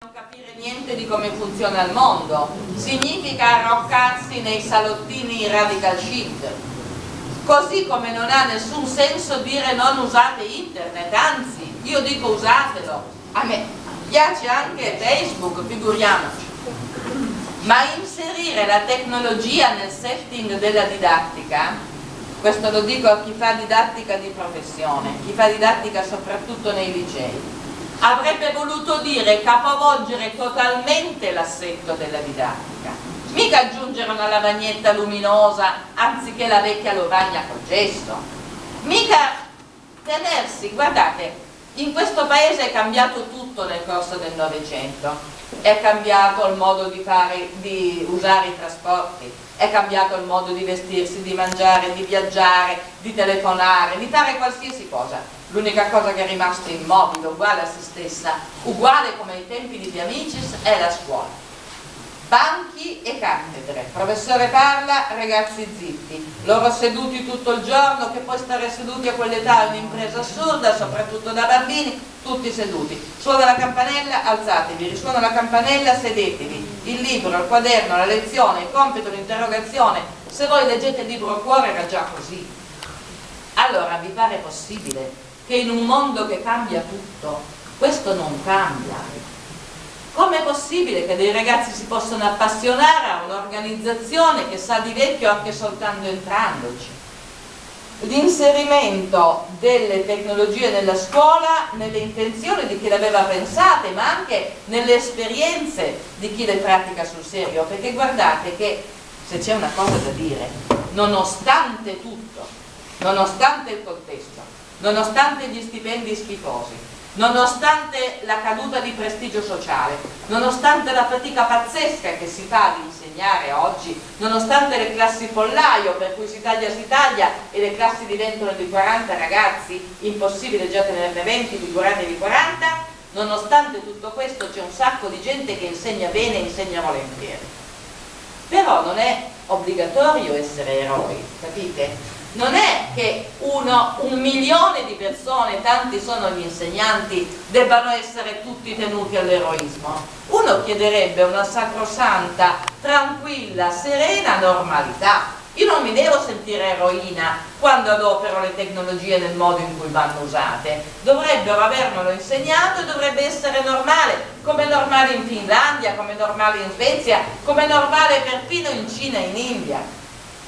Non capire niente di come funziona il mondo significa arroccarsi nei salottini radical chic, così come non ha nessun senso dire non usate internet, anzi io dico usatelo, a me piace anche Facebook, figuriamoci, ma inserire la tecnologia nel setting della didattica, questo lo dico a chi fa didattica di professione, chi fa didattica soprattutto nei licei, avrebbe voluto dire capovolgere totalmente l'assetto della didattica, mica aggiungere una lavagnetta luminosa anziché la vecchia lavagna col gesso, mica tenersi, guardate, in questo paese è cambiato tutto nel corso del Novecento, è cambiato il modo di usare i trasporti, è cambiato il modo di vestirsi, di mangiare, di viaggiare, di telefonare, di fare qualsiasi cosa. L'unica cosa che è rimasta immobile, uguale a se stessa, uguale come ai tempi di De Amicis, è la scuola. Banchi e cattedre, professore parla, ragazzi zitti, loro seduti tutto il giorno, che poi stare seduti a quell'età è un'impresa assurda, soprattutto da bambini, tutti seduti. Suona la campanella, alzatevi, risuona la campanella, sedetevi, il libro, il quaderno, la lezione, il compito, l'interrogazione, se voi leggete il libro a cuore era già così. Allora vi pare possibile che in un mondo che cambia tutto, questo non cambia? Com'è possibile che dei ragazzi si possano appassionare a un'organizzazione che sa di vecchio anche soltanto entrandoci? L'inserimento delle tecnologie nella scuola, nelle intenzioni di chi le aveva pensate, ma anche nelle esperienze di chi le pratica sul serio, perché guardate che, se c'è una cosa da dire, nonostante tutto, nonostante il contesto, nonostante gli stipendi schifosi, nonostante la caduta di prestigio sociale, nonostante la fatica pazzesca che si fa di insegnare oggi, nonostante le classi pollaio per cui si taglia e le classi diventano di 40 ragazzi, impossibile già tenerne 20, figuratevi 40, nonostante tutto questo c'è un sacco di gente che insegna bene e insegna volentieri. Però non è obbligatorio essere eroi, capite? Non è che un milione di persone, tanti sono gli insegnanti, debbano essere tutti tenuti all'eroismo. Uno chiederebbe una sacrosanta, tranquilla, serena normalità. Io non mi devo sentire eroina quando adopero le tecnologie nel modo in cui vanno usate. Dovrebbero avermelo insegnato e dovrebbe essere normale, come è normale in Finlandia, come è normale in Svezia, come è normale perfino in Cina e in India.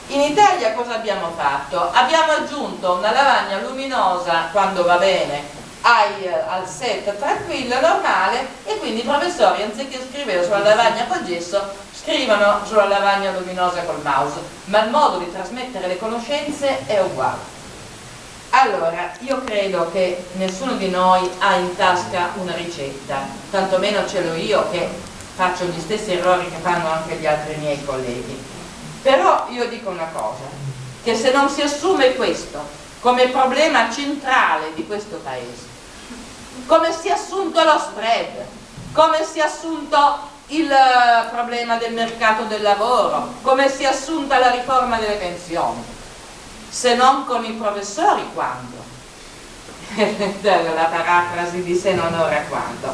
In Italia cosa abbiamo fatto? Abbiamo aggiunto una lavagna luminosa, quando va bene, al set tranquillo, normale, e quindi i professori, anziché scrivere sulla lavagna col gesso, scrivono sulla lavagna luminosa col mouse, ma il modo di trasmettere le conoscenze è uguale. Allora, io credo che nessuno di noi ha in tasca una ricetta, tantomeno ce l'ho io che faccio gli stessi errori che fanno anche gli altri miei colleghi. Però io dico una cosa, che se non si assume questo come problema centrale di questo paese, come si è assunto lo spread, come si è assunto il problema del mercato del lavoro, come si è assunta la riforma delle pensioni, se non con i professori, quando? La parafrasi di se non ora quando.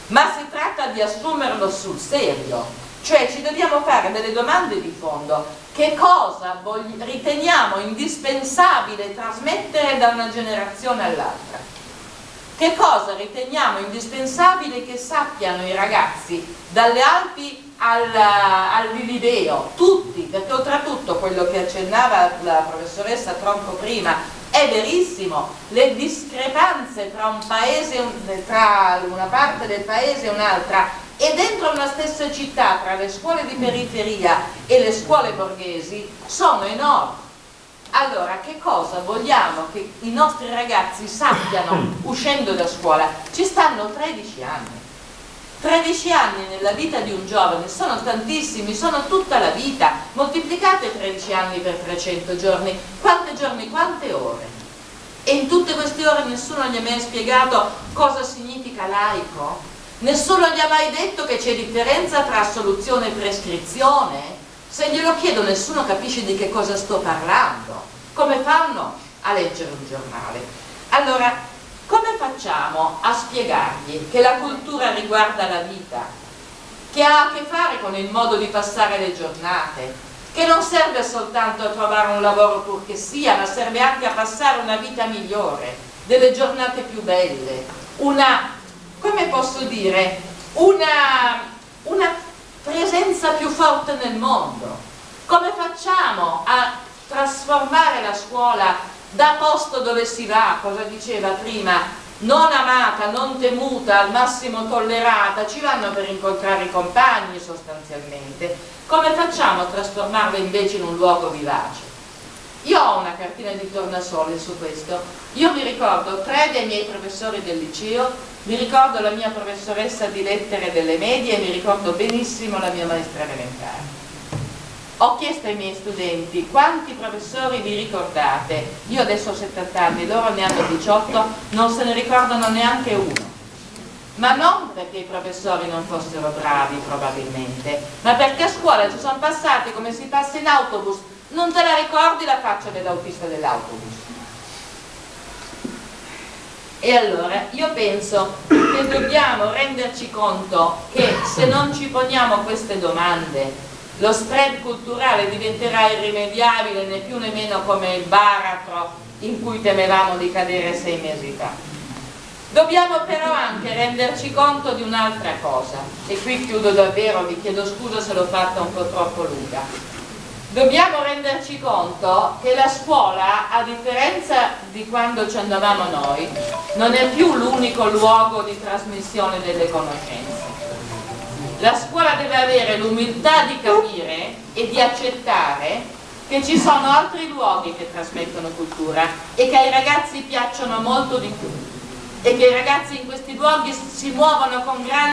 Ma si tratta di assumerlo sul serio. Cioè ci dobbiamo fare delle domande di fondo. Che cosa riteniamo indispensabile trasmettere da una generazione all'altra? Che cosa riteniamo indispensabile che sappiano i ragazzi dalle Alpi al Lilibeo? Tutti, perché oltretutto quello che accennava la professoressa Tronco prima è verissimo, le discrepanze tra un paese, tra una parte del paese e un'altra, e dentro una stessa città, tra le scuole di periferia e le scuole borghesi, sono enormi. Allora, che cosa vogliamo che i nostri ragazzi sappiano uscendo da scuola? Ci stanno 13 anni. 13 anni nella vita di un giovane sono tantissimi, sono tutta la vita. Moltiplicate 13 anni per 300 giorni. Quante giorni, quante ore? E in tutte queste ore nessuno gli ha mai spiegato cosa significa laico? Nessuno gli ha mai detto che c'è differenza tra assoluzione e prescrizione? Se glielo chiedo nessuno capisce di che cosa sto parlando. Come fanno a leggere un giornale? Allora, come facciamo a spiegargli che la cultura riguarda la vita, che ha a che fare con il modo di passare le giornate, che non serve soltanto a trovare un lavoro pur che sia, ma serve anche a passare una vita migliore, delle giornate più belle, come posso dire, una presenza più forte nel mondo. Come facciamo a trasformare la scuola da posto dove si va, cosa diceva prima, non amata, non temuta, al massimo tollerata, ci vanno per incontrare i compagni sostanzialmente. Come facciamo a trasformarla invece in un luogo vivace? Io ho una cartina di tornasole su questo. Io mi ricordo 3 dei miei professori del liceo, mi ricordo la mia professoressa di lettere delle medie e mi ricordo benissimo la mia maestra elementare. Ho chiesto ai miei studenti quanti professori vi ricordate. Io adesso ho 70 anni, loro ne hanno 18, non se ne ricordano neanche uno. Ma non perché i professori non fossero bravi probabilmente, ma perché a scuola ci sono passati come si passa in autobus. Non te la ricordi la faccia dell'autista dell'autobus? E allora io penso che dobbiamo renderci conto che se non ci poniamo queste domande, lo spread culturale diventerà irrimediabile, né più né meno come il baratro in cui temevamo di cadere 6 mesi fa. Dobbiamo però anche renderci conto di un'altra cosa, e qui chiudo davvero, vi chiedo scusa se l'ho fatta un po' troppo lunga. Dobbiamo renderci conto che la scuola, a differenza di quando ci andavamo noi, non è più l'unico luogo di trasmissione delle conoscenze. La scuola deve avere l'umiltà di capire e di accettare che ci sono altri luoghi che trasmettono cultura e che ai ragazzi piacciono molto di più, e che i ragazzi in questi luoghi si muovono con grande